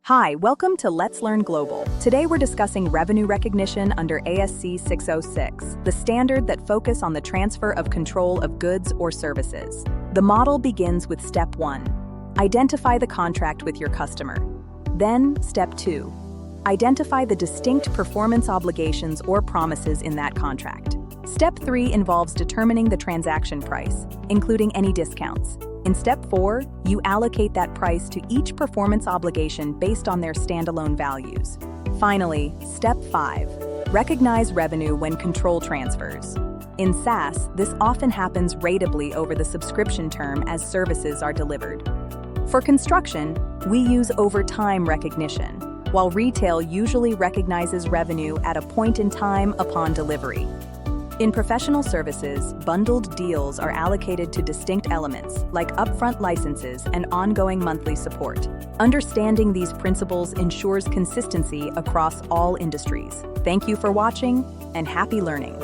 Hi, welcome to Let's Learn Global. Today we're discussing revenue recognition under ASC 606, the standard that focuses on the transfer of control of goods or services. The model begins with Step 1. Identify the contract with your customer. Then, Step 2. Identify the distinct performance obligations or promises in that contract. Step 3 involves determining the transaction price, including any discounts. In Step 4, you allocate that price to each performance obligation based on their standalone values. Finally, Step 5. Recognize revenue when control transfers. In SaaS, this often happens ratably over the subscription term as services are delivered. For construction, we use over-time recognition, while retail usually recognizes revenue at a point in time upon delivery. In professional services, bundled deals are allocated to distinct elements, like upfront licenses and ongoing monthly support. Understanding these principles ensures consistency across all industries. Thank you for watching, and happy learning.